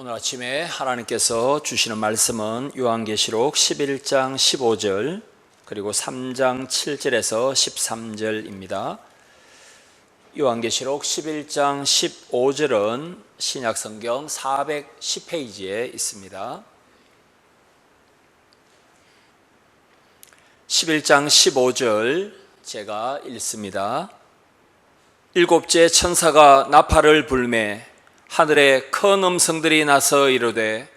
오늘 아침에 하나님께서 주시는 말씀은 요한계시록 11장 15절 그리고 3장 7절에서 13절입니다. 요한계시록 11장 15절은 신약성경 410페이지에 있습니다. 11장 15절 제가 읽습니다. 일곱째 천사가 나팔을 불매 하늘에 큰 음성들이 나서 이르되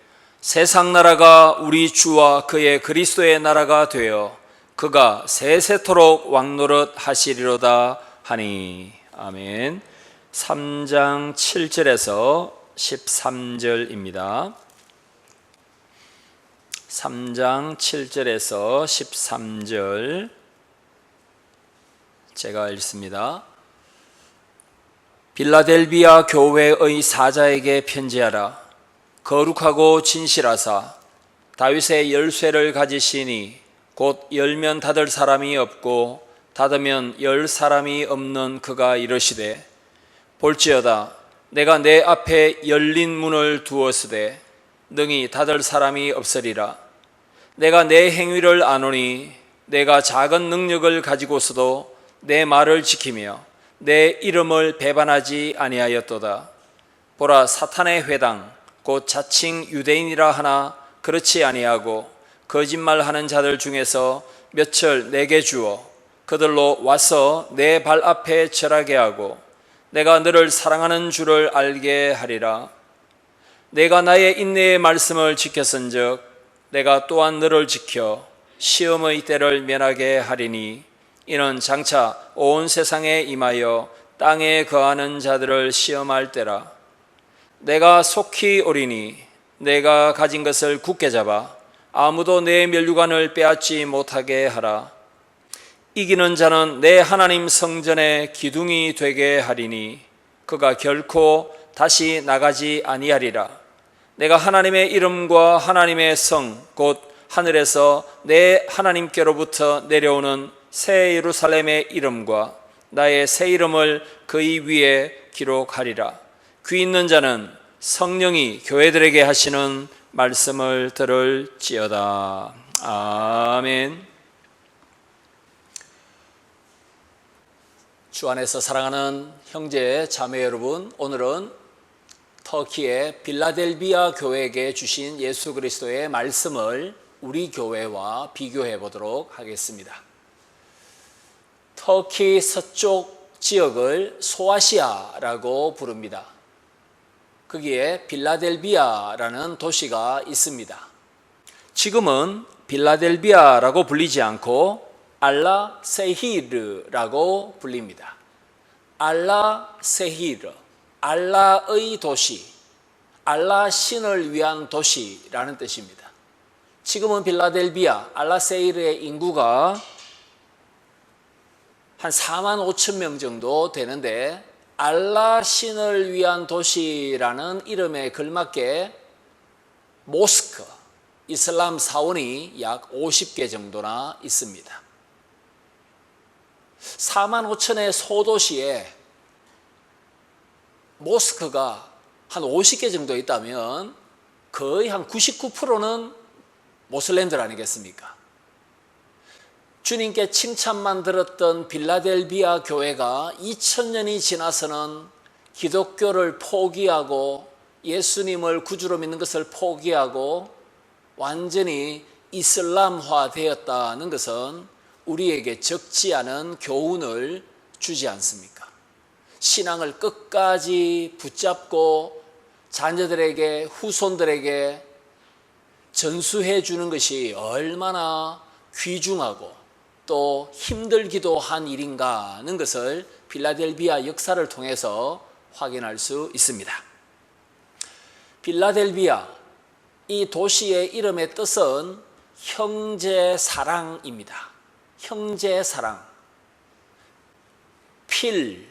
세상 나라가 우리 주와 그의 그리스도의 나라가 되어 그가 세세토록 왕노릇 하시리로다 하니. 아멘. 3장 7절에서 13절입니다. 3장 7절에서 13절 제가 읽습니다. 빌라델비아 교회의 사자에게 편지하라. 거룩하고 진실하사 다윗의 열쇠를 가지시니 곧 열면 닫을 사람이 없고 닫으면 열 사람이 없는 그가 이르시되 볼지어다 내가 내 앞에 열린 문을 두었으되 능히 닫을 사람이 없으리라. 내가 내 행위를 아노니 내가 작은 능력을 가지고서도 내 말을 지키며 내 이름을 배반하지 아니하였도다. 보라, 사탄의 회당 곧 자칭 유대인이라 하나 그렇지 아니하고 거짓말하는 자들 중에서 몇을 내게 주어 그들로 와서 내 발 앞에 절하게 하고 내가 너를 사랑하는 줄을 알게 하리라. 내가 나의 인내의 말씀을 지켰은즉 내가 또한 너를 지켜 시험의 때를 면하게 하리니 이는 장차 온 세상에 임하여 땅에 거하는 자들을 시험할 때라. 내가 속히 오리니 내가 가진 것을 굳게 잡아 아무도 내 면류관을 빼앗지 못하게 하라. 이기는 자는 내 하나님 성전의 기둥이 되게 하리니 그가 결코 다시 나가지 아니하리라. 내가 하나님의 이름과 하나님의 성 곧 하늘에서 내 하나님께로부터 내려오는 새 예루살렘의 이름과 나의 새 이름을 그의 위에 기록하리라. 귀 있는 자는 성령이 교회들에게 하시는 말씀을 들을지어다. 아멘. 주 안에서 사랑하는 형제 자매 여러분, 오늘은 터키의 빌라델비아 교회에게 주신 예수 그리스도의 말씀을 우리 교회와 비교해 보도록 하겠습니다. 터키 서쪽 지역을 소아시아라고 부릅니다. 거기에 빌라델비아라는 도시가 있습니다. 지금은 빌라델비아라고 불리지 않고 알라세히르라고 불립니다. 알라세히르, 알라의 도시, 알라 신을 위한 도시라는 뜻입니다. 지금은 빌라델비아, 알라세히르의 인구가 한 4만 5천 명 정도 되는데 알라 신을 위한 도시라는 이름에 걸맞게 모스크, 이슬람 사원이 약 50개 정도나 있습니다. 4만 5천의 소도시에 모스크가 한 50개 정도 있다면 거의 한 99%는 모슬렘들 아니겠습니까? 주님께 칭찬만 들었던 빌라델비아 교회가 2000년이 지나서는 기독교를 포기하고 예수님을 구주로 믿는 것을 포기하고 완전히 이슬람화 되었다는 것은 우리에게 적지 않은 교훈을 주지 않습니까? 신앙을 끝까지 붙잡고 자녀들에게, 후손들에게 전수해 주는 것이 얼마나 귀중하고 또 힘들기도 한 일인가 하는 것을 빌라델비아 역사를 통해서 확인할 수 있습니다. 빌라델비아, 이 도시의 이름의 뜻은 형제사랑입니다. 형제사랑. 필,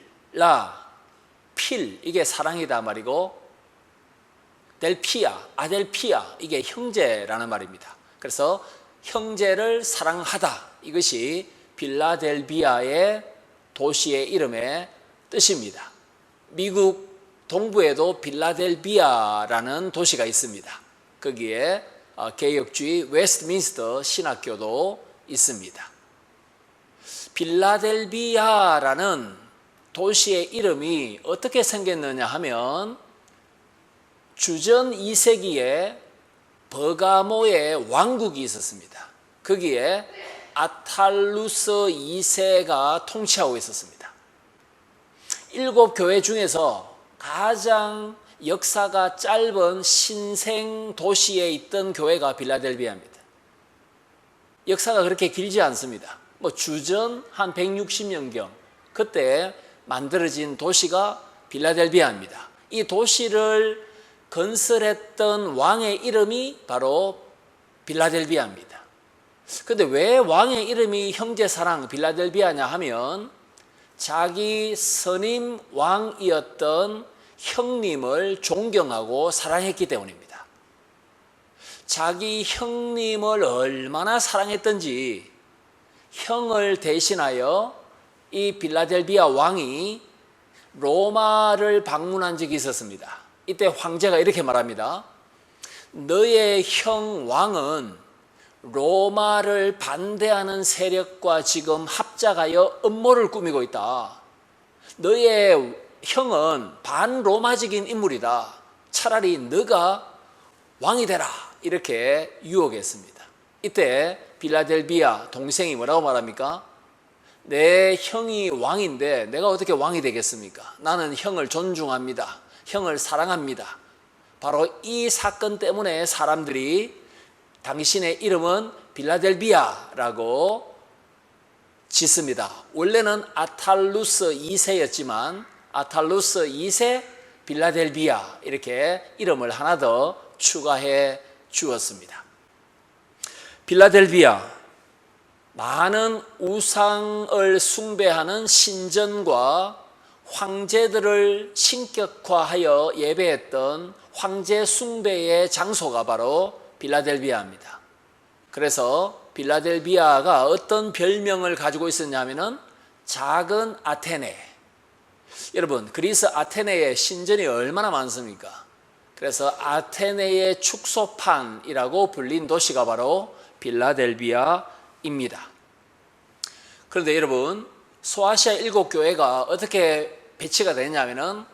이게 사랑이다 말이고 델피아, 아델피아, 이게 형제라는 말입니다. 그래서 형제를 사랑하다, 이것이 빌라델비아의 도시의 이름의 뜻입니다. 미국 동부에도 필라델비아라는 도시가 있습니다. 거기에 개혁주의 웨스트민스터 신학교도 있습니다. 필라델비아라는 도시의 이름이 어떻게 생겼느냐 하면 주전 2세기에 버가모의 왕국이 있었습니다. 거기에 아탈루스 2세가 통치하고 있었습니다. 7교회 중에서 가장 역사가 짧은 신생 도시에 있던 교회가 필라델비아입니다. 역사가 그렇게 길지 않습니다. 주전 한 160년경 그때 만들어진 도시가 필라델비아입니다. 이 도시를 건설했던 왕의 이름이 바로 필라델비아입니다. 그런데 왜 왕의 이름이 형제사랑 필라델비아냐 하면 자기 선임 왕이었던 형님을 존경하고 사랑했기 때문입니다. 자기 형님을 얼마나 사랑했던지 형을 대신하여 이 필라델비아 왕이 로마를 방문한 적이 있었습니다. 이때 황제가 이렇게 말합니다. 너의 형 왕은 로마를 반대하는 세력과 지금 합작하여 음모를 꾸미고 있다. 너의 형은 반로마적인 인물이다. 차라리 너가 왕이 되라. 이렇게 유혹했습니다. 이때 필라델비아 동생이 뭐라고 말합니까? 내 형이 왕인데 내가 어떻게 왕이 되겠습니까? 나는 형을 존중합니다. 형을 사랑합니다. 바로 이 사건 때문에 사람들이 당신의 이름은 필라델비아라고 짓습니다. 원래는 아탈루스 2세였지만 아탈루스 2세 필라델비아 이렇게 이름을 하나 더 추가해 주었습니다. 필라델비아, 많은 우상을 숭배하는 신전과 황제들을 신격화하여 예배했던 황제 숭배의 장소가 바로 필라델비아입니다. 그래서 필라델비아가 어떤 별명을 가지고 있었냐면은 작은 아테네. 여러분, 그리스 아테네에 신전이 얼마나 많습니까? 그래서 아테네의 축소판이라고 불린 도시가 바로 필라델비아입니다. 그런데 여러분, 소아시아 7교회가 어떻게 배치가 되냐면은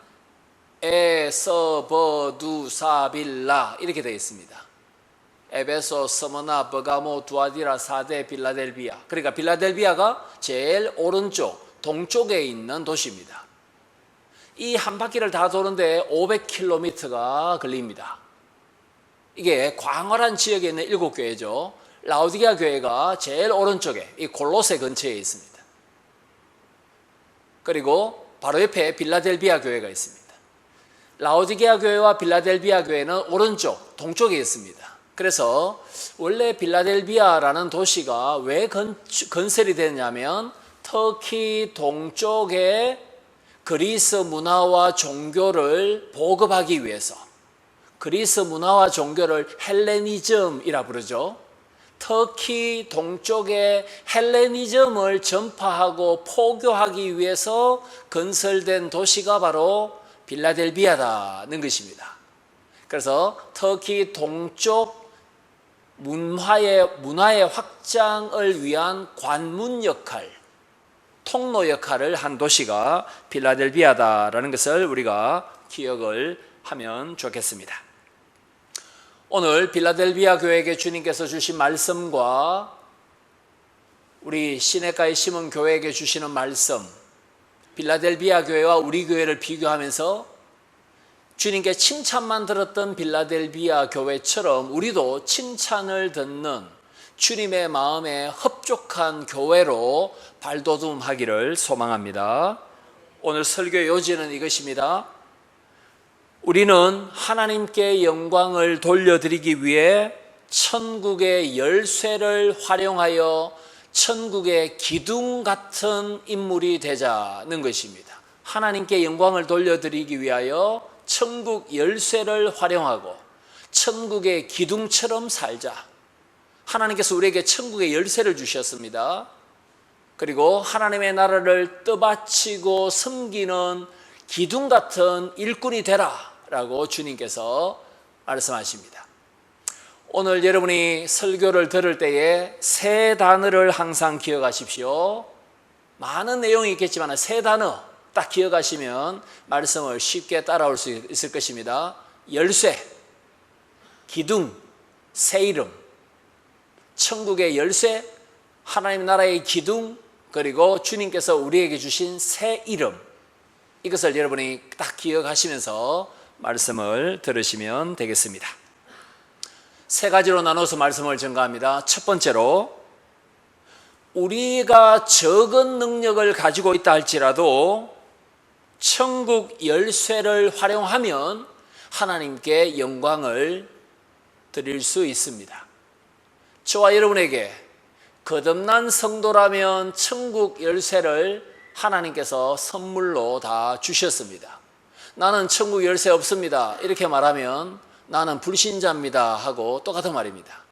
에서버두사빌라 이렇게 되어 있습니다. 에베소, 스무나, 버가모, 두아디라, 사데, 필라델비아. 그러니까 필라델비아가 제일 오른쪽 동쪽에 있는 도시입니다. 이 한 바퀴를 다 도는데 500km가 걸립니다. 이게 광활한 지역에 있는 7교회죠. 라오디게아 교회가 제일 오른쪽에 이 골로새 근처에 있습니다. 그리고 바로 옆에 필라델비아 교회가 있습니다. 라오디게아 교회와 필라델비아 교회는 오른쪽 동쪽에 있습니다. 그래서 원래 필라델비아라는 도시가 왜 건설이 됐냐면 터키 동쪽에 그리스 문화와 종교를 보급하기 위해서, 그리스 문화와 종교를 헬레니즘이라 부르죠. 터키 동쪽에 헬레니즘을 전파하고 포교하기 위해서 건설된 도시가 바로 필라델비아라는 것입니다. 그래서 터키 동쪽 문화의 확장을 위한 관문 역할, 통로 역할을 한 도시가 필라델비아다라는 것을 우리가 기억을 하면 좋겠습니다. 오늘 필라델비아 교회에게 주님께서 주신 말씀과 우리 시냇가의 심은 교회에게 주시는 말씀, 필라델비아 교회와 우리 교회를 비교하면서 주님께 칭찬만 들었던 필라델비아 교회처럼 우리도 칭찬을 듣는 주님의 마음에 흡족한 교회로 발돋움하기를 소망합니다. 오늘 설교의 요지는 이것입니다. 우리는 하나님께 영광을 돌려드리기 위해 천국의 열쇠를 활용하여 천국의 기둥 같은 인물이 되자는 것입니다. 하나님께 영광을 돌려드리기 위하여 천국 열쇠를 활용하고 천국의 기둥처럼 살자. 하나님께서 우리에게 천국의 열쇠를 주셨습니다. 그리고 하나님의 나라를 떠받치고 섬기는 기둥 같은 일꾼이 되라 라고 주님께서 말씀하십니다. 오늘 여러분이 설교를 들을 때에 세 단어를 항상 기억하십시오. 많은 내용이 있겠지만 세 단어 딱 기억하시면 말씀을 쉽게 따라올 수 있을 것입니다. 열쇠, 기둥, 새 이름. 천국의 열쇠, 하나님 나라의 기둥, 그리고 주님께서 우리에게 주신 새 이름. 이것을 여러분이 딱 기억하시면서 말씀을 들으시면 되겠습니다. 세 가지로 나눠서 말씀을 전가합니다. 첫 번째로, 우리가 적은 능력을 가지고 있다 할지라도 천국 열쇠를 활용하면 하나님께 영광을 드릴 수 있습니다. 저와 여러분에게 거듭난 성도라면 천국 열쇠를 하나님께서 선물로 다 주셨습니다. 나는 천국 열쇠 없습니다 이렇게 말하면 나는 불신자입니다 하고 똑같은 말입니다.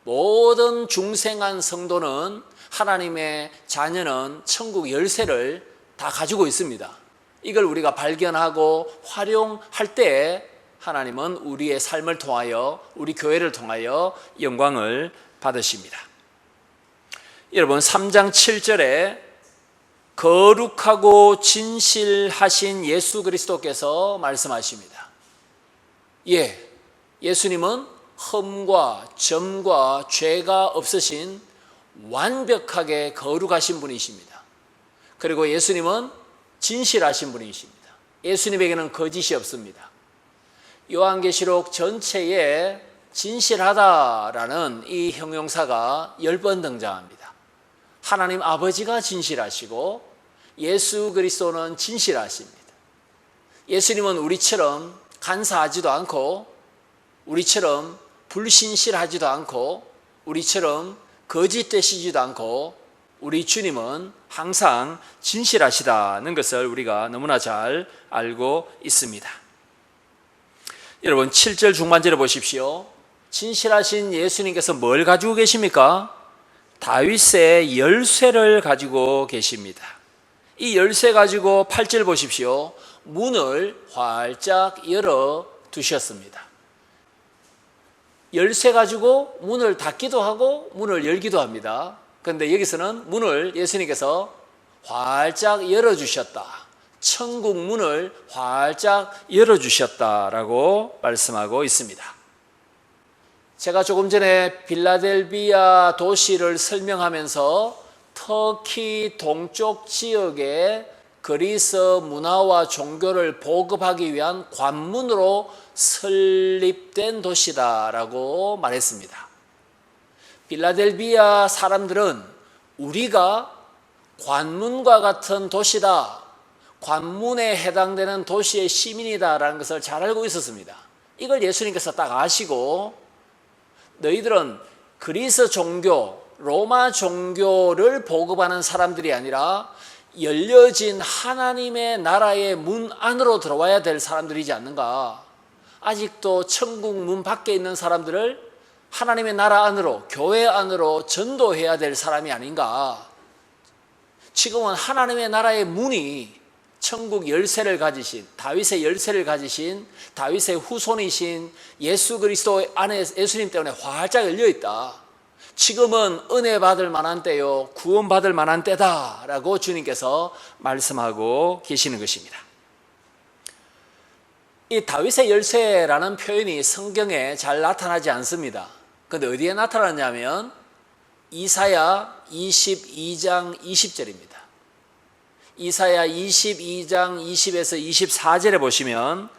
모든 중생한 성도는, 하나님의 자녀는 천국 열쇠를 다 가지고 있습니다. 이걸 우리가 발견하고 활용할 때 하나님은 우리의 삶을 통하여, 우리 교회를 통하여 영광을 받으십니다. 여러분, 3장 7절에 거룩하고 진실하신 예수 그리스도께서 말씀하십니다. 예수님은 흠과 점과 죄가 없으신 완벽하게 거룩하신 분이십니다. 그리고 예수님은 진실하신 분이십니다. 예수님에게는 거짓이 없습니다. 요한계시록 전체에 진실하다라는 이 형용사가 10번 등장합니다. 하나님 아버지가 진실하시고 예수 그리스도는 진실하십니다. 예수님은 우리처럼 간사하지도 않고, 우리처럼 불신실하지도 않고, 우리처럼 거짓되시지도 않고, 우리 주님은 항상 진실하시다는 것을 우리가 너무나 잘 알고 있습니다. 여러분, 7절 중반절에 보십시오. 진실하신 예수님께서 뭘 가지고 계십니까? 다윗의 열쇠를 가지고 계십니다. 이 열쇠 가지고 8절 보십시오. 문을 활짝 열어 두셨습니다. 열쇠 가지고 문을 닫기도 하고 문을 열기도 합니다. 그런데 여기서는 문을 예수님께서 활짝 열어주셨다, 천국 문을 활짝 열어주셨다라고 말씀하고 있습니다. 제가 조금 전에 빌라델비아 도시를 설명하면서 터키 동쪽 지역에 그리스 문화와 종교를 보급하기 위한 관문으로 설립된 도시다라고 말했습니다. 빌라델비아 사람들은 우리가 관문과 같은 도시다, 관문에 해당되는 도시의 시민이다라는 것을 잘 알고 있었습니다. 이걸 예수님께서 딱 아시고, 너희들은 그리스 종교, 로마 종교를 보급하는 사람들이 아니라 열려진 하나님의 나라의 문 안으로 들어와야 될 사람들이지 않는가. 아직도 천국 문 밖에 있는 사람들을 하나님의 나라 안으로, 교회 안으로 전도해야 될 사람이 아닌가. 지금은 하나님의 나라의 문이 천국 열쇠를 가지신, 다윗의 열쇠를 가지신 다윗의 후손이신 예수 그리스도 안에, 예수님 때문에 활짝 열려 있다. 지금은 은혜 받을 만한 때요, 구원 받을 만한 때다라고 주님께서 말씀하고 계시는 것입니다. 이 다윗의 열쇠라는 표현이 성경에 잘 나타나지 않습니다. 그런데 어디에 나타나냐면 이사야 22장 20절입니다. 이사야 22장 20에서 24절에 보시면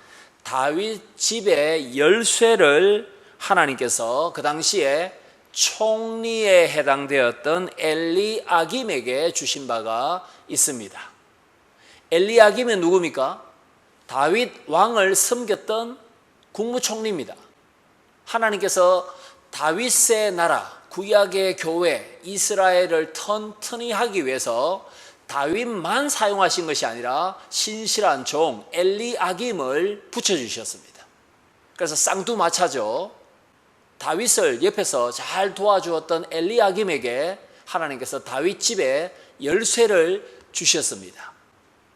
다윗 집의 열쇠를 하나님께서 그 당시에 총리에 해당되었던 엘리아김에게 주신 바가 있습니다. 엘리아김은 누굽니까? 다윗 왕을 섬겼던 국무총리입니다. 하나님께서 다윗의 나라, 구약의 교회, 이스라엘을 튼튼히 하기 위해서 다윗만 사용하신 것이 아니라 신실한 종 엘리아김을 붙여주셨습니다. 그래서 쌍두마차죠. 다윗을 옆에서 잘 도와주었던 엘리아김에게 하나님께서 다윗 집에 열쇠를 주셨습니다.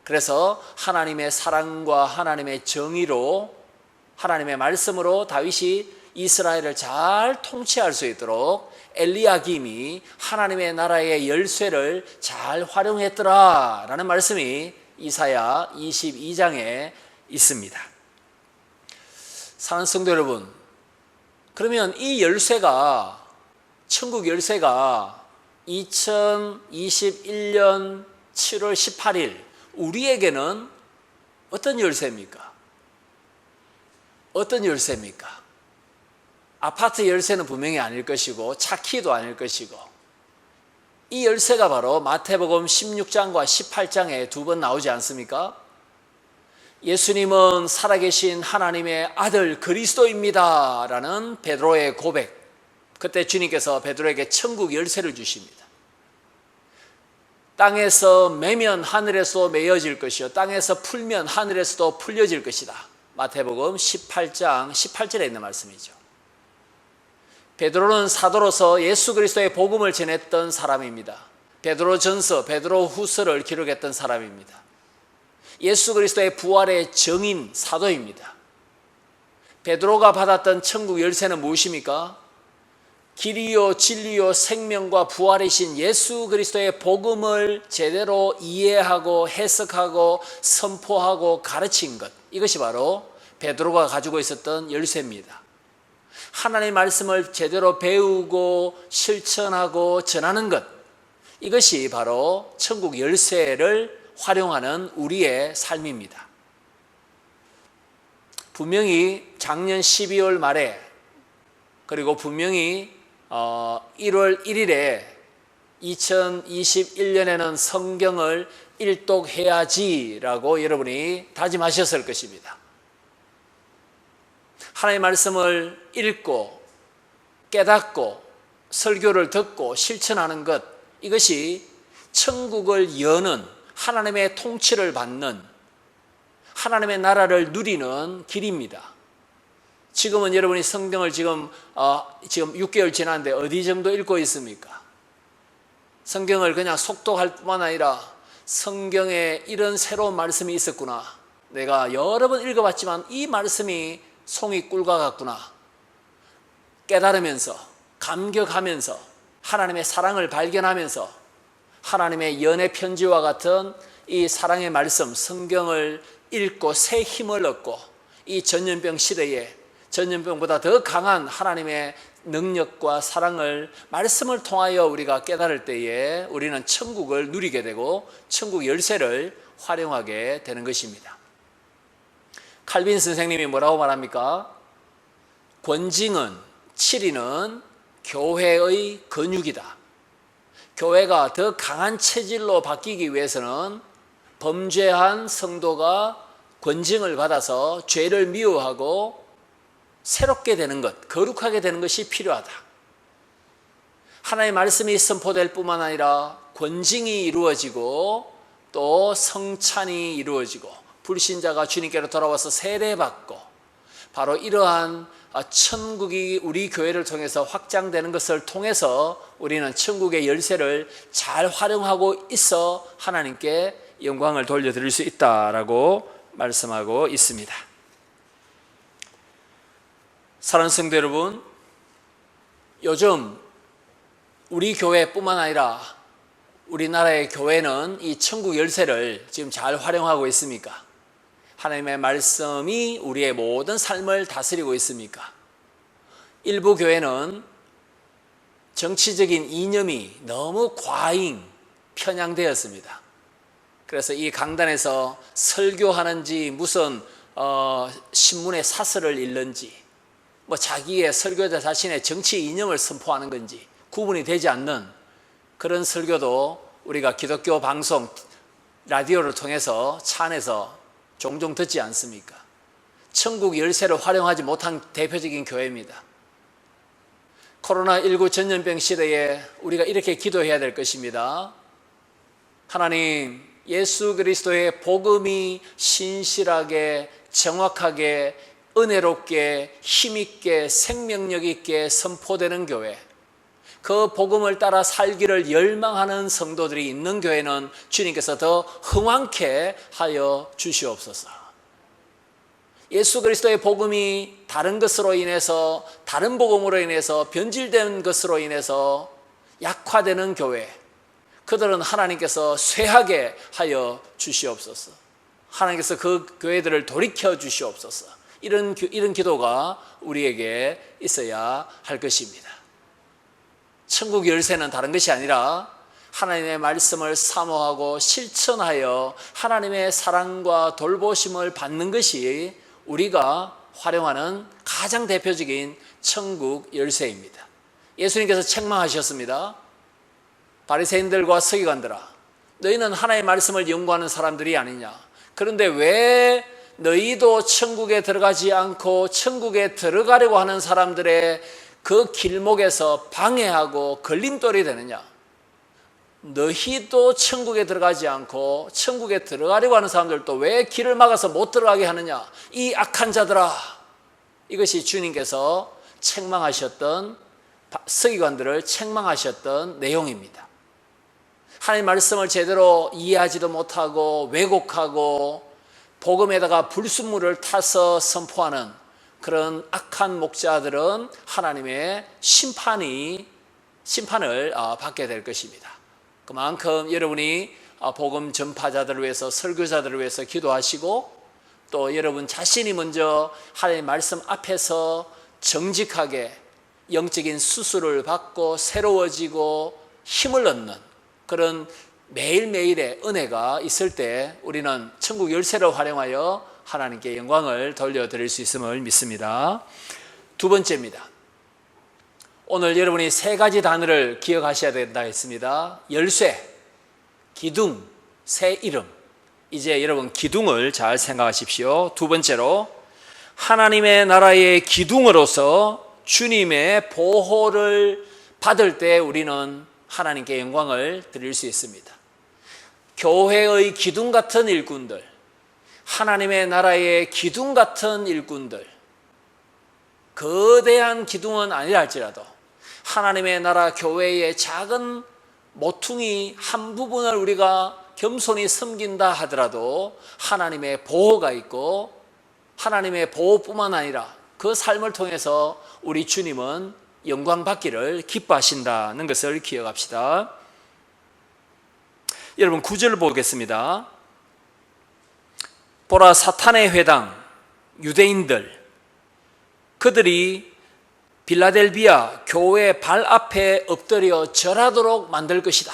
그래서 하나님의 사랑과 하나님의 정의로, 하나님의 말씀으로 다윗이 이스라엘을 잘 통치할 수 있도록 엘리야김이 하나님의 나라의 열쇠를 잘 활용했더라라는 말씀이 이사야 22장에 있습니다. 사랑하는 성도 여러분, 그러면 이 열쇠가, 천국 열쇠가 2021년 7월 18일 우리에게는 어떤 열쇠입니까? 어떤 열쇠입니까? 아파트 열쇠는 분명히 아닐 것이고 차키도 아닐 것이고, 이 열쇠가 바로 마태복음 16장과 18장에 두 번 나오지 않습니까? 예수님은 살아계신 하나님의 아들 그리스도입니다 라는 베드로의 고백, 그때 주님께서 베드로에게 천국 열쇠를 주십니다. 땅에서 매면 하늘에서 매어질 것이요 땅에서 풀면 하늘에서도 풀려질 것이다. 마태복음 18장 18절에 있는 말씀이죠. 베드로는 사도로서 예수 그리스도의 복음을 전했던 사람입니다. 베드로전서, 베드로후서를 기록했던 사람입니다. 예수 그리스도의 부활의 증인 사도입니다. 베드로가 받았던 천국 열쇠는 무엇입니까? 길이요 진리요 생명과 부활이신 예수 그리스도의 복음을 제대로 이해하고 해석하고 선포하고 가르친 것, 이것이 바로 베드로가 가지고 있었던 열쇠입니다. 하나님의 말씀을 제대로 배우고 실천하고 전하는 것, 이것이 바로 천국 열쇠를 활용하는 우리의 삶입니다. 분명히 작년 12월 말에, 그리고 분명히 1월 1일에 2021년에는 성경을 일독해야지라고 여러분이 다짐하셨을 것입니다. 하나님의 말씀을 읽고 깨닫고 설교를 듣고 실천하는 것, 이것이 천국을 여는, 하나님의 통치를 받는, 하나님의 나라를 누리는 길입니다. 지금은 여러분이 성경을 지금 6개월 지났는데 어디 정도 읽고 있습니까? 성경을 그냥 속독할 뿐만 아니라 성경에 이런 새로운 말씀이 있었구나, 내가 여러 번 읽어봤지만 이 말씀이 송이 꿀과 같구나, 깨달으면서 감격하면서 하나님의 사랑을 발견하면서 하나님의 연애 편지와 같은 이 사랑의 말씀, 성경을 읽고 새 힘을 얻고 이 전염병 시대에 전염병보다 더 강한 하나님의 능력과 사랑을, 말씀을 통하여 우리가 깨달을 때에 우리는 천국을 누리게 되고 천국 열쇠를 활용하게 되는 것입니다. 칼빈 선생님이 뭐라고 말합니까? 권징은, 치리는 교회의 근육이다. 교회가 더 강한 체질로 바뀌기 위해서는 범죄한 성도가 권징을 받아서 죄를 미워하고 새롭게 되는 것, 거룩하게 되는 것이 필요하다. 하나님의 말씀이 선포될 뿐만 아니라 권징이 이루어지고 또 성찬이 이루어지고 불신자가 주님께로 돌아와서 세례받고, 바로 이러한 천국이 우리 교회를 통해서 확장되는 것을 통해서 우리는 천국의 열쇠를 잘 활용하고 있어 하나님께 영광을 돌려드릴 수 있다라고 말씀하고 있습니다. 사랑하는 성도 여러분, 요즘 우리 교회뿐만 아니라 우리나라의 교회는 이 천국 열쇠를 지금 잘 활용하고 있습니까? 하나님의 말씀이 우리의 모든 삶을 다스리고 있습니까? 일부 교회는 정치적인 이념이 너무 과잉 편향되었습니다. 그래서 이 강단에서 설교하는지 무슨 신문의 사설을 읽는지, 자기의 설교자 자신의 정치 이념을 선포하는 건지 구분이 되지 않는 그런 설교도 우리가 기독교 방송, 라디오를 통해서 차 안에서 종종 듣지 않습니까? 천국 열쇠를 활용하지 못한 대표적인 교회입니다. 코로나19 전염병 시대에 우리가 이렇게 기도해야 될 것입니다. 하나님, 예수 그리스도의 복음이 신실하게, 정확하게, 은혜롭게, 힘있게, 생명력 있게 선포되는 교회, 그 복음을 따라 살기를 열망하는 성도들이 있는 교회는 주님께서 더 흥왕케 하여 주시옵소서. 예수 그리스도의 복음이 다른 것으로 인해서, 다른 복음으로 인해서 변질된 것으로 인해서 약화되는 교회, 그들은 하나님께서 쇠하게 하여 주시옵소서. 하나님께서 그 교회들을 돌이켜 주시옵소서. 이런 기도가 우리에게 있어야 할 것입니다. 천국 열쇠는 다른 것이 아니라 하나님의 말씀을 사모하고 실천하여 하나님의 사랑과 돌보심을 받는 것이 우리가 활용하는 가장 대표적인 천국 열쇠입니다. 예수님께서 책망하셨습니다. 바리새인들과 서기관들아, 너희는 하나님의 말씀을 연구하는 사람들이 아니냐. 그런데 왜 너희도 천국에 들어가지 않고 천국에 들어가려고 하는 사람들의 그 길목에서 방해하고 걸림돌이 되느냐. 너희도 천국에 들어가지 않고 천국에 들어가려고 하는 사람들도 왜 길을 막아서 못 들어가게 하느냐. 이 악한 자들아. 이것이 주님께서 책망하셨던, 서기관들을 책망하셨던 내용입니다. 하나님 말씀을 제대로 이해하지도 못하고 왜곡하고 복음에다가 불순물을 타서 선포하는 그런 악한 목자들은 하나님의 심판을 받게 될 것입니다. 그만큼 여러분이 복음 전파자들을 위해서, 설교자들을 위해서 기도하시고, 또 여러분 자신이 먼저 하나님 말씀 앞에서 정직하게 영적인 수술을 받고 새로워지고 힘을 얻는 그런 매일매일의 은혜가 있을 때 우리는 천국 열쇠를 활용하여 하나님께 영광을 돌려드릴 수 있음을 믿습니다. 두 번째입니다. 오늘 여러분이 세 가지 단어를 기억하셔야 된다 했습니다. 열쇠, 기둥, 새 이름. 이제 여러분 기둥을 잘 생각하십시오. 두 번째로 하나님의 나라의 기둥으로서 주님의 보호를 받을 때 우리는 하나님께 영광을 드릴 수 있습니다. 교회의 기둥 같은 일꾼들, 하나님의 나라의 기둥 같은 일꾼들, 거대한 기둥은 아니라 할지라도 하나님의 나라 교회의 작은 모퉁이 한 부분을 우리가 겸손히 섬긴다 하더라도 하나님의 보호가 있고, 하나님의 보호뿐만 아니라 그 삶을 통해서 우리 주님은 영광 받기를 기뻐하신다는 것을 기억합시다. 여러분 9절을 보겠습니다. 보라, 사탄의 회당 유대인들, 그들이 빌라델비아 교회 발 앞에 엎드려 절하도록 만들 것이다.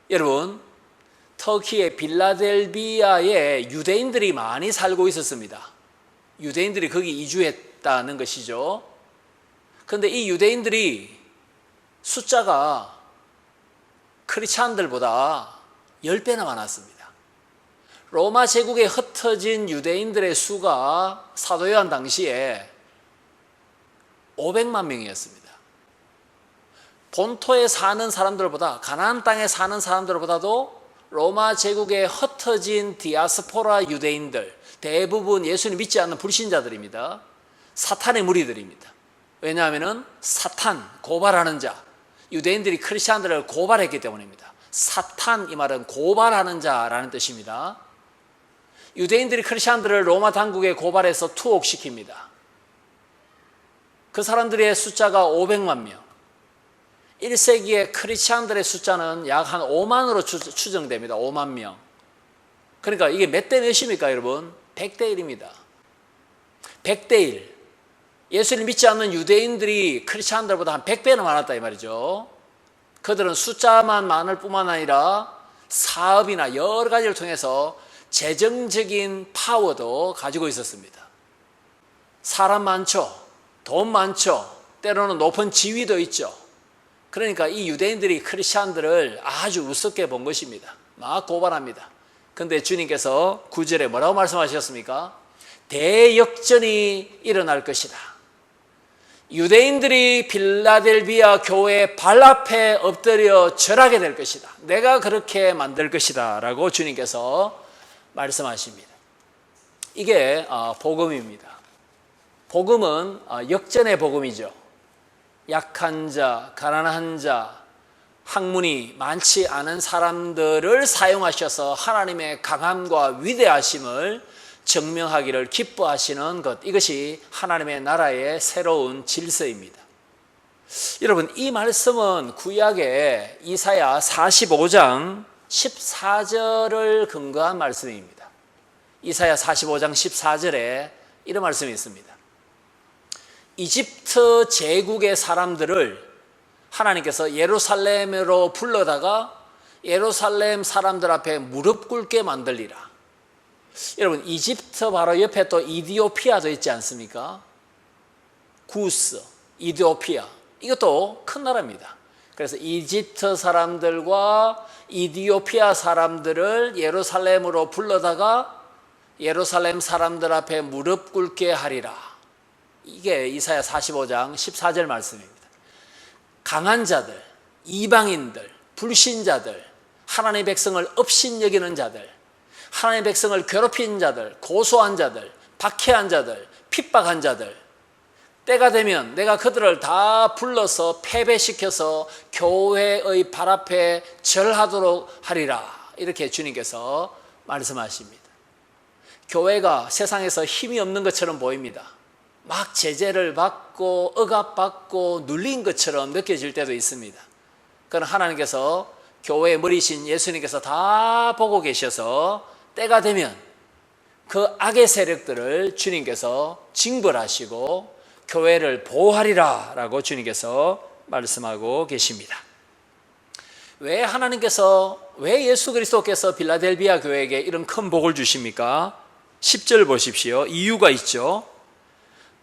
여러분, 터키의 빌라델비아에 유대인들이 많이 살고 있었습니다. 유대인들이 거기 이주했다는 것이죠. 그런데 이 유대인들이 숫자가 크리스찬들보다 10배나 많았습니다. 로마 제국에 흩어진 유대인들의 수가 사도 요한 당시에 500만 명이었습니다. 본토에 사는 사람들보다, 가나안 땅에 사는 사람들보다도 로마 제국에 흩어진 디아스포라 유대인들, 대부분 예수님 믿지 않는 불신자들입니다. 사탄의 무리들입니다. 왜냐하면 사탄, 고발하는 자, 유대인들이 크리스찬들을 고발했기 때문입니다. 사탄, 이 말은 고발하는 자라는 뜻입니다. 유대인들이 크리스찬들을 로마 당국에 고발해서 투옥시킵니다. 그 사람들의 숫자가 500만 명. 1세기의 크리스찬들의 숫자는 약 한 5만으로 추정됩니다. 5만 명. 그러니까 이게 몇 대 몇입니까, 여러분? 100대 1입니다. 100대 1. 예수를 믿지 않는 유대인들이 크리스찬들보다 한 100배나 많았다 이 말이죠. 그들은 숫자만 많을 뿐만 아니라 사업이나 여러 가지를 통해서 재정적인 파워도 가지고 있었습니다. 사람 많죠. 돈 많죠. 때로는 높은 지위도 있죠. 그러니까 이 유대인들이 크리스찬들을 아주 우습게 본 것입니다. 막 고발합니다. 그런데 주님께서 9절에 뭐라고 말씀하셨습니까? 대역전이 일어날 것이다. 유대인들이 빌라델비아 교회 발 앞에 엎드려 절하게 될 것이다. 내가 그렇게 만들 것이다 라고 주님께서 말씀하십니다. 이게 복음입니다. 복음은 역전의 복음이죠. 약한 자, 가난한 자, 학문이 많지 않은 사람들을 사용하셔서 하나님의 강함과 위대하심을 증명하기를 기뻐하시는 것, 이것이 하나님의 나라의 새로운 질서입니다. 여러분, 이 말씀은 구약의 이사야 45장 14절을 근거한 말씀입니다. 이사야 45장 14절에 이런 말씀이 있습니다. 이집트 제국의 사람들을 하나님께서 예루살렘으로 불러다가 예루살렘 사람들 앞에 무릎 꿇게 만들리라. 여러분, 이집트 바로 옆에 또 이디오피아도 있지 않습니까? 구스, 이디오피아, 이것도 큰 나라입니다. 그래서 이집트 사람들과 이디오피아 사람들을 예루살렘으로 불러다가 예루살렘 사람들 앞에 무릎 꿇게 하리라. 이게 이사야 45장 14절 말씀입니다. 강한 자들, 이방인들, 불신자들, 하나님의 백성을 업신여기는 자들, 하나님의 백성을 괴롭힌 자들, 고소한 자들, 박해한 자들, 핍박한 자들, 때가 되면 내가 그들을 다 불러서 패배시켜서 교회의 발 앞에 절하도록 하리라. 이렇게 주님께서 말씀하십니다. 교회가 세상에서 힘이 없는 것처럼 보입니다. 막 제재를 받고 억압받고 눌린 것처럼 느껴질 때도 있습니다. 그러나 하나님께서 교회의 머리신 예수님께서 다 보고 계셔서 때가 되면 그 악의 세력들을 주님께서 징벌하시고 교회를 보호하리라 라고 주님께서 말씀하고 계십니다. 왜 예수 그리스도께서 빌라델비아 교회에게 이런 큰 복을 주십니까? 10절 보십시오. 이유가 있죠.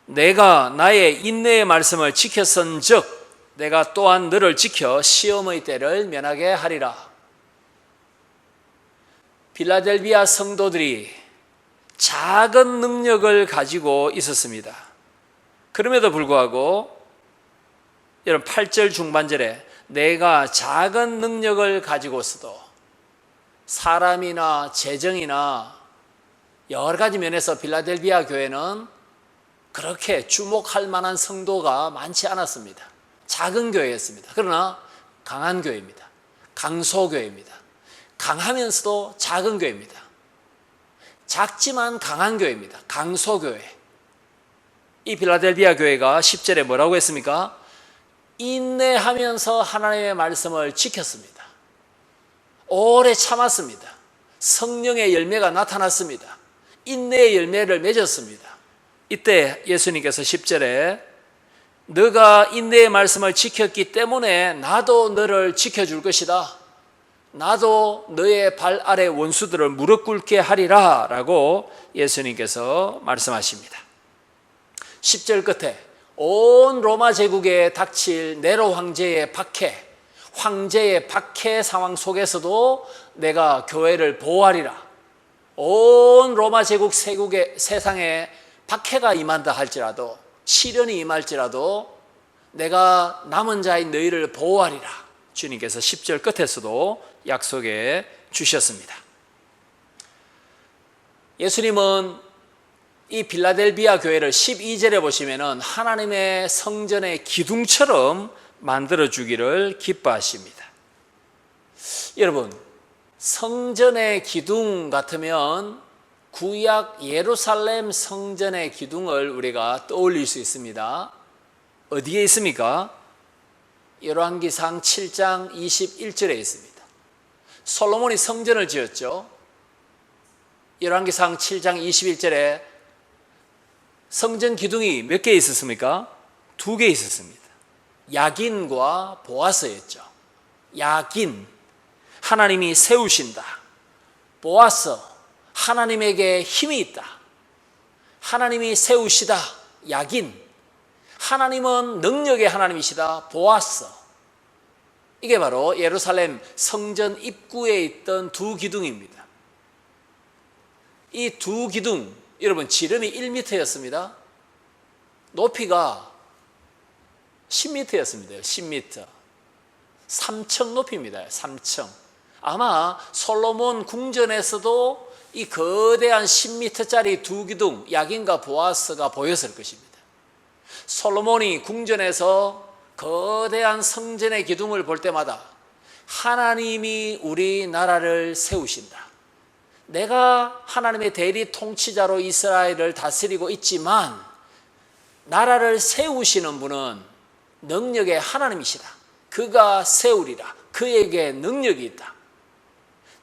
내가 나의 인내의 말씀을 지켰은즉 내가 또한 너를 지켜 시험의 때를 면하게 하리라. 빌라델비아 성도들이 작은 능력을 가지고 있었습니다. 그럼에도 불구하고 여러분 8절 중반절에 내가 작은 능력을 가지고 있어도 사람이나 재정이나 여러 가지 면에서 빌라델비아 교회는 그렇게 주목할 만한 성도가 많지 않았습니다. 작은 교회였습니다. 그러나 강한 교회입니다. 강소교회입니다. 강하면서도 작은 교회입니다. 작지만 강한 교회입니다. 강소교회. 이 빌라델비아 교회가 10절에 뭐라고 했습니까? 인내하면서 하나님의 말씀을 지켰습니다. 오래 참았습니다. 성령의 열매가 나타났습니다. 인내의 열매를 맺었습니다. 이때 예수님께서 10절에 너가 인내의 말씀을 지켰기 때문에 나도 너를 지켜줄 것이다. 나도 너의 발 아래 원수들을 무릎 꿇게 하리라 라고 예수님께서 말씀하십니다. 10절 끝에 온 로마 제국에 닥칠 네로 황제의 박해 상황 속에서도 내가 교회를 보호하리라. 온 로마 제국 세상에 박해가 임한다 할지라도 시련이 임할지라도 내가 남은 자인 너희를 보호하리라. 주님께서 10절 끝에서도 약속해 주셨습니다. 예수님은 이 빌라델비아 교회를 12절에 보시면은 하나님의 성전의 기둥처럼 만들어 주기를 기뻐하십니다. 여러분, 성전의 기둥 같으면 구약 예루살렘 성전의 기둥을 우리가 떠올릴 수 있습니다. 어디에 있습니까? 열왕기상 7장 21절에 있습니다. 솔로몬이 성전을 지었죠. 열왕기상 7장 21절에 성전 기둥이 몇 개 있었습니까? 2개 있었습니다. 야긴과 보아스였죠. 야긴, 하나님이 세우신다. 보아스, 하나님에게 힘이 있다. 하나님이 세우시다. 야긴, 하나님은 능력의 하나님이시다. 보아스. 이게 바로 예루살렘 성전 입구에 있던 2 기둥입니다. 이 2 기둥, 여러분 지름이 1m였습니다. 높이가 10m였습니다. 10m. 3층 높이입니다. 3층. 아마 솔로몬 궁전에서도 이 거대한 10m짜리 2 기둥, 야긴과 보아스가 보였을 것입니다. 솔로몬이 궁전에서 거대한 성전의 기둥을 볼 때마다 하나님이 우리나라를 세우신다. 내가 하나님의 대리 통치자로 이스라엘을 다스리고 있지만 나라를 세우시는 분은 능력의 하나님이시다. 그가 세우리라. 그에게 능력이 있다.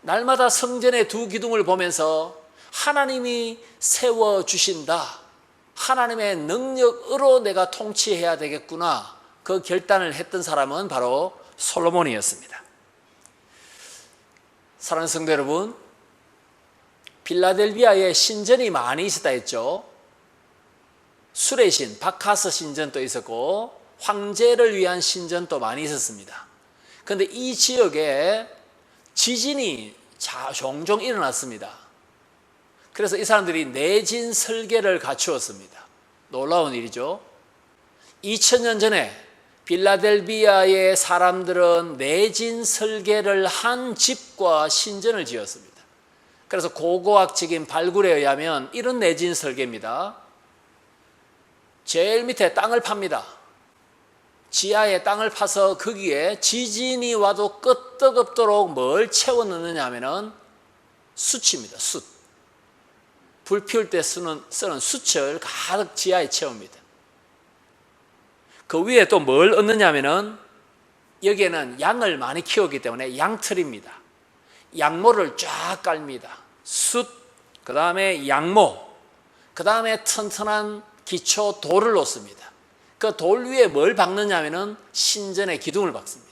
날마다 성전의 두 기둥을 보면서 하나님이 세워주신다. 하나님의 능력으로 내가 통치해야 되겠구나. 그 결단을 했던 사람은 바로 솔로몬이었습니다. 사랑하는 성도 여러분, 빌라델비아에 신전이 많이 있었다 했죠. 술의 신, 바카스 신전도 있었고 황제를 위한 신전도 많이 있었습니다. 그런데 이 지역에 지진이 종종 일어났습니다. 그래서 이 사람들이 내진 설계를 갖추었습니다. 놀라운 일이죠. 2000년 전에 빌라델비아의 사람들은 내진 설계를 한 집과 신전을 지었습니다. 그래서 고고학적인 발굴에 의하면 이런 내진 설계입니다. 제일 밑에 땅을 팝니다. 지하에 땅을 파서 거기에 지진이 와도 끄떡없도록 뭘 채워 넣느냐 하면은 숯입니다. 숯. 불 피울 때 쓰는 숯을 가득 지하에 채웁니다. 그 위에 또 뭘 얻느냐 하면은 여기에는 양을 많이 키우기 때문에 양털입니다. 양모를 쫙 깔습니다. 숯, 그 다음에 양모, 그 다음에 튼튼한 기초 돌을 놓습니다. 그 돌 위에 뭘 박느냐 하면은 신전의 기둥을 박습니다.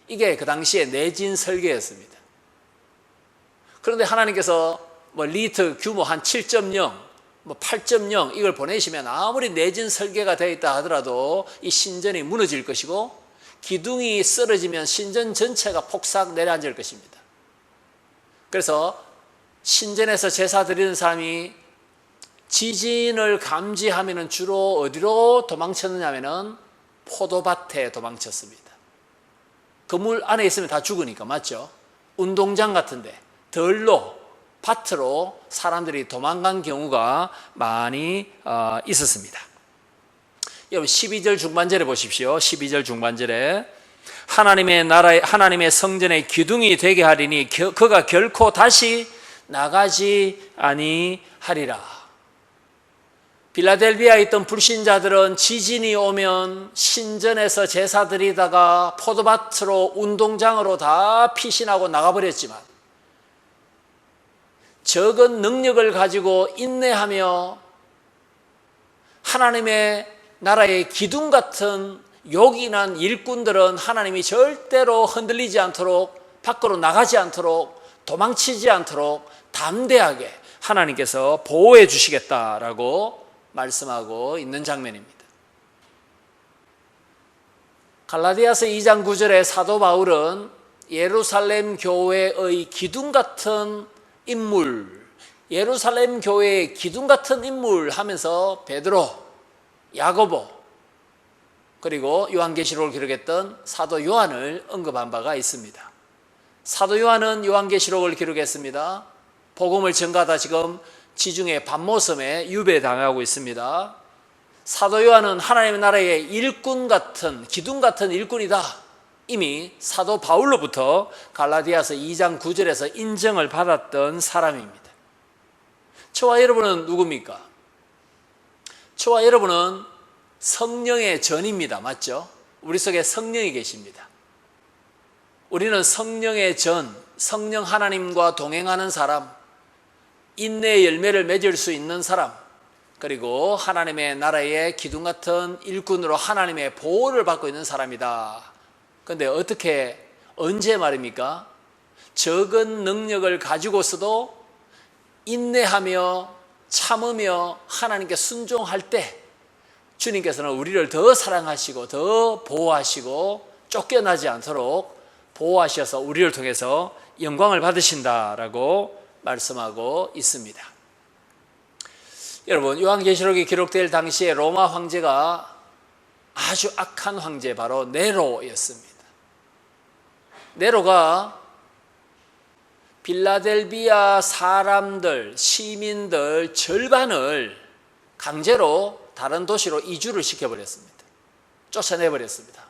이게 그 당시에 내진 설계였습니다. 그런데 하나님께서 리트 규모 한 7.0, 8.0 이걸 보내시면 아무리 내진 설계가 되어 있다 하더라도 이 신전이 무너질 것이고 기둥이 쓰러지면 신전 전체가 폭삭 내려앉을 것입니다. 그래서 신전에서 제사 드리는 사람이 지진을 감지하면 주로 어디로 도망쳤느냐 하면 포도밭에 도망쳤습니다. 건물 안에 있으면 다 죽으니까, 맞죠? 운동장 같은데 들로 밭으로 사람들이 도망간 경우가 많이 있었습니다. 여러분 12절 중반절에 보십시오. 12절 중반절에 하나님의 나라의 하나님의 성전의 기둥이 되게 하리니 그가 결코 다시 나가지 아니하리라. 빌라델비아에 있던 불신자들은 지진이 오면 신전에서 제사 드리다가 포도밭으로 운동장으로 다 피신하고 나가버렸지만 적은 능력을 가지고 인내하며 하나님의 나라의 기둥 같은 요긴한 일꾼들은 하나님이 절대로 흔들리지 않도록, 밖으로 나가지 않도록, 도망치지 않도록 담대하게 하나님께서 보호해 주시겠다라고 말씀하고 있는 장면입니다. 갈라디아서 2장 9절에 사도 바울은 예루살렘 교회의 기둥 같은 인물, 예루살렘 교회의 기둥 같은 인물 하면서 베드로, 야고보, 그리고 요한계시록을 기록했던 사도 요한을 언급한 바가 있습니다. 사도 요한은 요한계시록을 기록했습니다. 복음을 전가하다 지금 지중해 반모섬에 유배당하고 있습니다. 사도 요한은 하나님의 나라의 일꾼 같은, 기둥 같은 일꾼이다. 이미 사도 바울로부터 갈라디아서 2장 9절에서 인정을 받았던 사람입니다. 저와 여러분은 누굽니까? 저와 여러분은 성령의 전입니다. 맞죠? 우리 속에 성령이 계십니다. 우리는 성령의 전, 성령 하나님과 동행하는 사람, 인내의 열매를 맺을 수 있는 사람, 그리고 하나님의 나라의 기둥 같은 일꾼으로 하나님의 보호를 받고 있는 사람이다. 그런데 어떻게, 언제 말입니까? 적은 능력을 가지고서도 인내하며 참으며 하나님께 순종할 때 주님께서는 우리를 더 사랑하시고 더 보호하시고 쫓겨나지 않도록 보호하셔서 우리를 통해서 영광을 받으신다라고 말씀하고 있습니다. 여러분, 요한계시록이 기록될 당시에 로마 황제가 아주 악한 황제, 바로 네로였습니다. 네로가 빌라델비아 사람들, 시민들 절반을 강제로 다른 도시로 이주를 시켜버렸습니다. 쫓아내버렸습니다.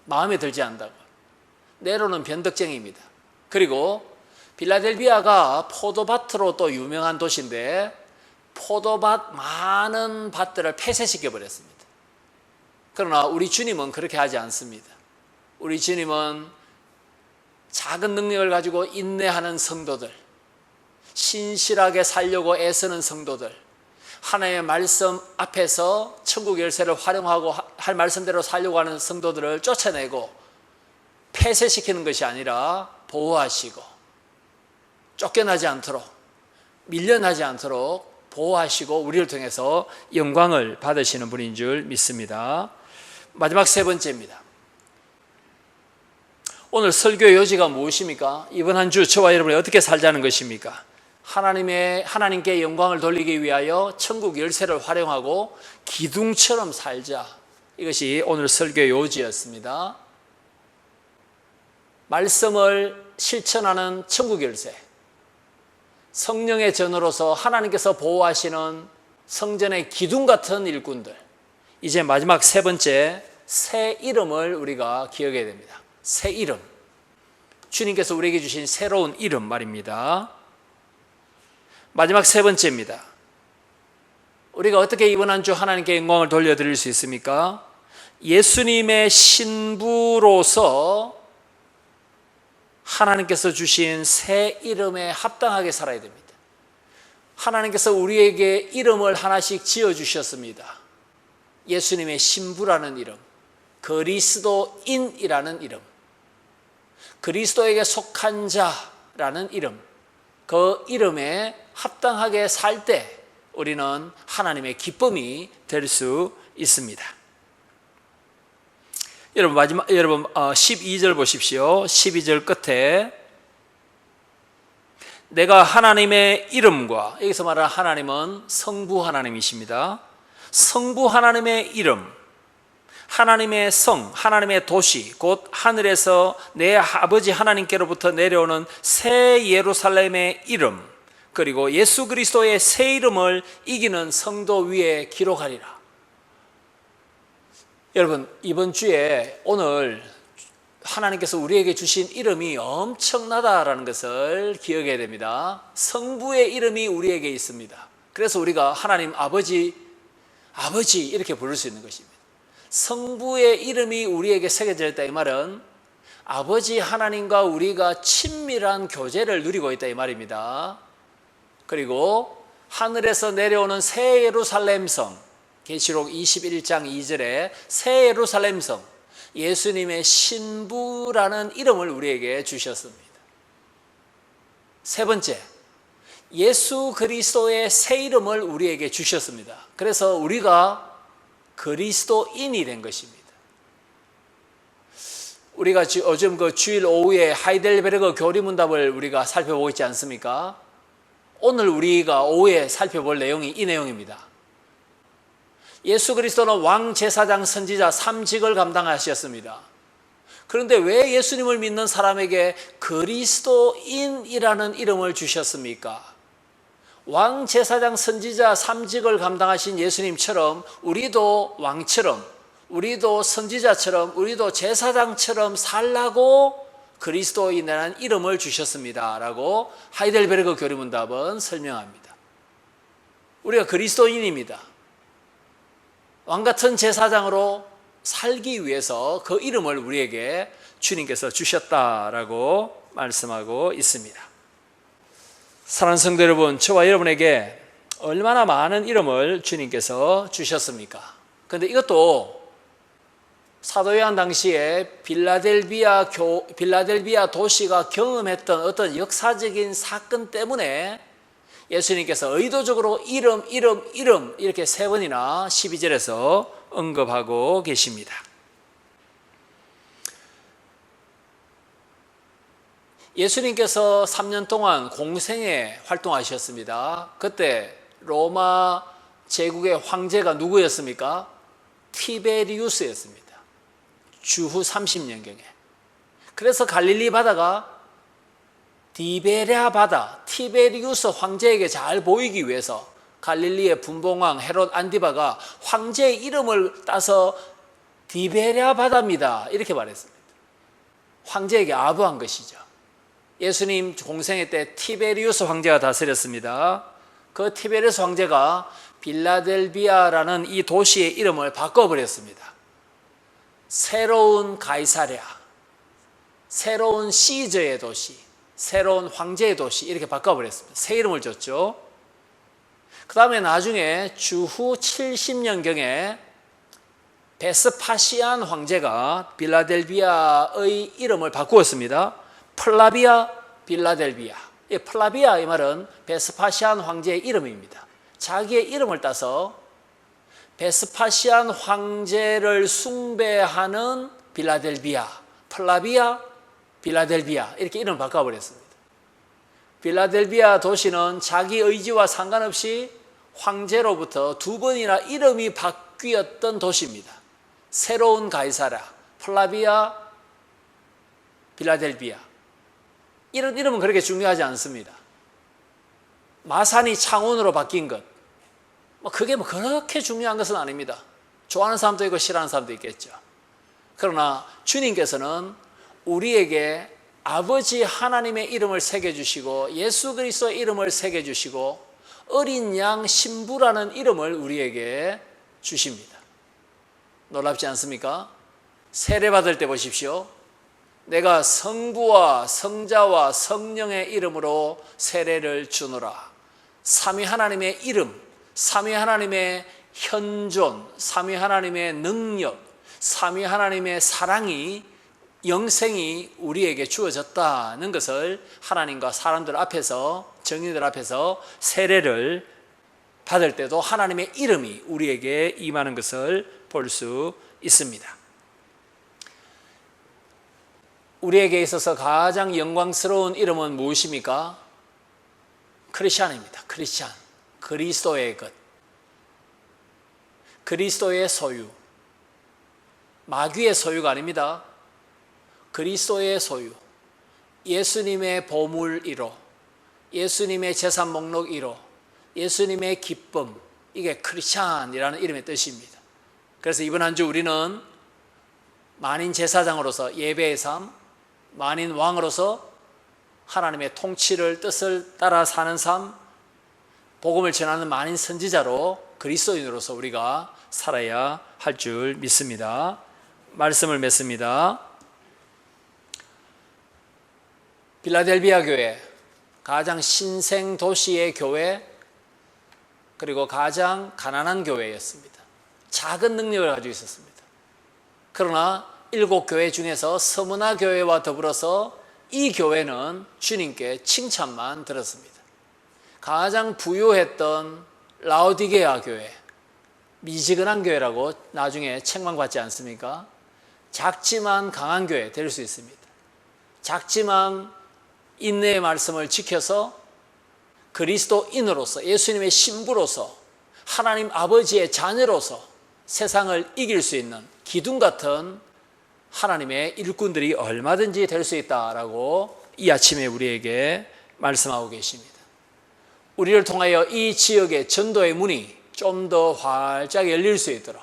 마음에 들지 않는다고. 네로는 변덕쟁이입니다. 그리고 필라델비아가 포도밭으로 또 유명한 도시인데 포도밭 많은 밭들을 폐쇄시켜 버렸습니다. 그러나 우리 주님은 그렇게 하지 않습니다. 우리 주님은 작은 능력을 가지고 인내하는 성도들, 신실하게 살려고 애쓰는 성도들, 하나님의 말씀 앞에서 천국 열쇠를 활용하고 할 말씀대로 살려고 하는 성도들을 쫓아내고 폐쇄시키는 것이 아니라 보호하시고 쫓겨나지 않도록, 밀려나지 않도록 보호하시고 우리를 통해서 영광을 받으시는 분인 줄 믿습니다. 마지막 세 번째입니다. 오늘 설교의 요지가 무엇입니까? 이번 한 주 저와 여러분이 어떻게 살자는 것입니까? 하나님께 영광을 돌리기 위하여 천국 열쇠를 활용하고 기둥처럼 살자. 이것이 오늘 설교의 요지였습니다. 말씀을 실천하는 천국 열쇠, 성령의 전으로서 하나님께서 보호하시는 성전의 기둥 같은 일꾼들. 이제 마지막 세 번째, 새 이름을 우리가 기억해야 됩니다. 새 이름, 주님께서 우리에게 주신 새로운 이름 말입니다. 마지막 세 번째입니다. 우리가 어떻게 이번 한 주 하나님께 영광을 돌려드릴 수 있습니까? 예수님의 신부로서 하나님께서 주신 새 이름에 합당하게 살아야 됩니다. 하나님께서 우리에게 이름을 하나씩 지어주셨습니다. 예수님의 신부라는 이름, 그리스도인이라는 이름, 그리스도에게 속한 자라는 이름, 그 이름에 합당하게 살 때 우리는 하나님의 기쁨이 될 수 있습니다. 여러분 12절 보십시오. 12절 끝에 내가 하나님의 이름과, 여기서 말하는 하나님은 성부 하나님이십니다. 성부 하나님의 이름, 하나님의 성, 하나님의 도시, 곧 하늘에서 내 아버지 하나님께로부터 내려오는 새 예루살렘의 이름, 그리고 예수 그리스도의 새 이름을 이기는 성도 위에 기록하리라. 여러분, 이번 주에 오늘 하나님께서 우리에게 주신 이름이 엄청나다라는 것을 기억해야 됩니다. 성부의 이름이 우리에게 있습니다. 그래서 우리가 하나님 아버지 이렇게 부를 수 있는 것입니다. 성부의 이름이 우리에게 새겨져 있다, 이 말은 아버지 하나님과 우리가 친밀한 교제를 누리고 있다, 이 말입니다. 그리고 하늘에서 내려오는 새 예루살렘 성, 계시록 21장 2절에 새 예루살렘 성, 예수님의 신부라는 이름을 우리에게 주셨습니다. 세 번째, 예수 그리스도의 새 이름을 우리에게 주셨습니다. 그래서 우리가 그리스도인이 된 것입니다. 우리가 요즘 그 주일 오후에 하이델베르그 교리문답을 우리가 살펴보고 있지 않습니까? 오늘 우리가 오후에 살펴볼 내용이 이 내용입니다. 예수 그리스도는 왕, 제사장, 선지자 3직을 감당하셨습니다. 그런데 왜 예수님을 믿는 사람에게 그리스도인이라는 이름을 주셨습니까? 왕, 제사장, 선지자 3직을 감당하신 예수님처럼 우리도 왕처럼, 우리도 선지자처럼, 우리도 제사장처럼 살라고 그리스도인이라는 이름을 주셨습니다 라고 하이델베르그 교리문답은 설명합니다. 우리가 그리스도인입니다. 왕같은 제사장으로 살기 위해서 그 이름을 우리에게 주님께서 주셨다라고 말씀하고 있습니다. 사랑하는 성도 여러분, 저와 여러분에게 얼마나 많은 이름을 주님께서 주셨습니까? 그런데 이것도 사도 요한 당시에 빌라델비아 도시가 경험했던 어떤 역사적인 사건 때문에 예수님께서 의도적으로 이름 이렇게 세 번이나 12절에서 언급하고 계십니다. 예수님께서 3년 동안 공생에 활동하셨습니다. 그때 로마 제국의 황제가 누구였습니까? 티베리우스였습니다. 주후 30년경에. 그래서 갈릴리 바다가 디베랴 바다, 티베리우스 황제에게 잘 보이기 위해서 갈릴리의 분봉왕 헤롯 안디바가 황제의 이름을 따서 디베랴 바다입니다. 이렇게 말했습니다. 황제에게 아부한 것이죠. 예수님 공생애 때 티베리우스 황제가 다스렸습니다. 그 티베리우스 황제가 빌라델비아라는 이 도시의 이름을 바꿔버렸습니다. 새로운 가이사랴, 새로운 시저의 도시, 새로운 황제의 도시 이렇게 바꿔버렸습니다. 새 이름을 줬죠. 그 다음에 나중에 주후 70년경에 베스파시안 황제가 빌라델비아의 이름을 바꾸었습니다. 플라비아 빌라델비아. 이 플라비아 이 말은 베스파시안 황제의 이름입니다. 자기의 이름을 따서 베스파시안 황제를 숭배하는 빌라델비아, 플라비아 빌라델비아 이렇게 이름을 바꿔버렸습니다. 빌라델비아 도시는 자기 의지와 상관없이 황제로부터 두 번이나 이름이 바뀌었던 도시입니다. 새로운 가이사랴, 플라비아, 빌라델비아. 이런 이름은 그렇게 중요하지 않습니다. 마산이 창원으로 바뀐 것, 그게 그렇게 중요한 것은 아닙니다. 좋아하는 사람도 있고 싫어하는 사람도 있겠죠. 그러나 주님께서는 우리에게 아버지 하나님의 이름을 새겨주시고 예수 그리스도의 이름을 새겨주시고 어린 양 신부라는 이름을 우리에게 주십니다. 놀랍지 않습니까? 세례받을 때 보십시오. 내가 성부와 성자와 성령의 이름으로 세례를 주노라. 삼위 하나님의 이름, 삼위 하나님의 현존, 삼위 하나님의 능력, 삼위 하나님의 사랑이, 영생이 우리에게 주어졌다는 것을 하나님과 사람들 앞에서, 정인들 앞에서 세례를 받을 때도 하나님의 이름이 우리에게 임하는 것을 볼 수 있습니다. 우리에게 있어서 가장 영광스러운 이름은 무엇입니까? 크리스찬입니다. 크리스찬. 그리스도의 것. 그리스도의 소유. 마귀의 소유가 아닙니다. 그리스도의 소유. 예수님의 보물 1호. 예수님의 재산 목록 1호. 예수님의 기쁨. 이게 크리스찬이라는 이름의 뜻입니다. 그래서 이번 한 주 우리는 만인 제사장으로서 예배의 삶, 만인 왕으로서 하나님의 통치를 뜻을 따라 사는 삶, 복음을 전하는 만인 선지자로 그리스도인으로서 우리가 살아야 할 줄 믿습니다. 말씀을 맺습니다. 빌라델비아 교회, 가장 신생 도시의 교회, 그리고 가장 가난한 교회였습니다. 작은 능력을 가지고 있었습니다. 그러나 7교회 중에서 서문화 교회와 더불어서 이 교회는 주님께 칭찬만 들었습니다. 가장 부유했던 라오디게아 교회, 미지근한 교회라고 나중에 책망받지 않습니까? 작지만 강한 교회 될 수 있습니다. 작지만 인내의 말씀을 지켜서 그리스도인으로서, 예수님의 신부로서, 하나님 아버지의 자녀로서 세상을 이길 수 있는 기둥 같은 하나님의 일꾼들이 얼마든지 될 수 있다라고 이 아침에 우리에게 말씀하고 계십니다. 우리를 통하여 이 지역의 전도의 문이 좀 더 활짝 열릴 수 있도록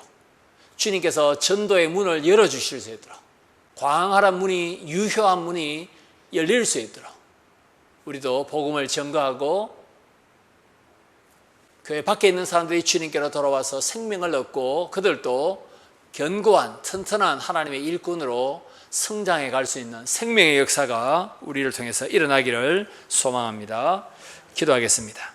주님께서 전도의 문을 열어주실 수 있도록 광활한 문이, 유효한 문이 열릴 수 있도록 우리도 복음을 전가하고 교회 밖에 있는 사람들이 주님께로 돌아와서 생명을 얻고 그들도 견고한 튼튼한 하나님의 일꾼으로 성장해 갈 수 있는 생명의 역사가 우리를 통해서 일어나기를 소망합니다. 기도하겠습니다.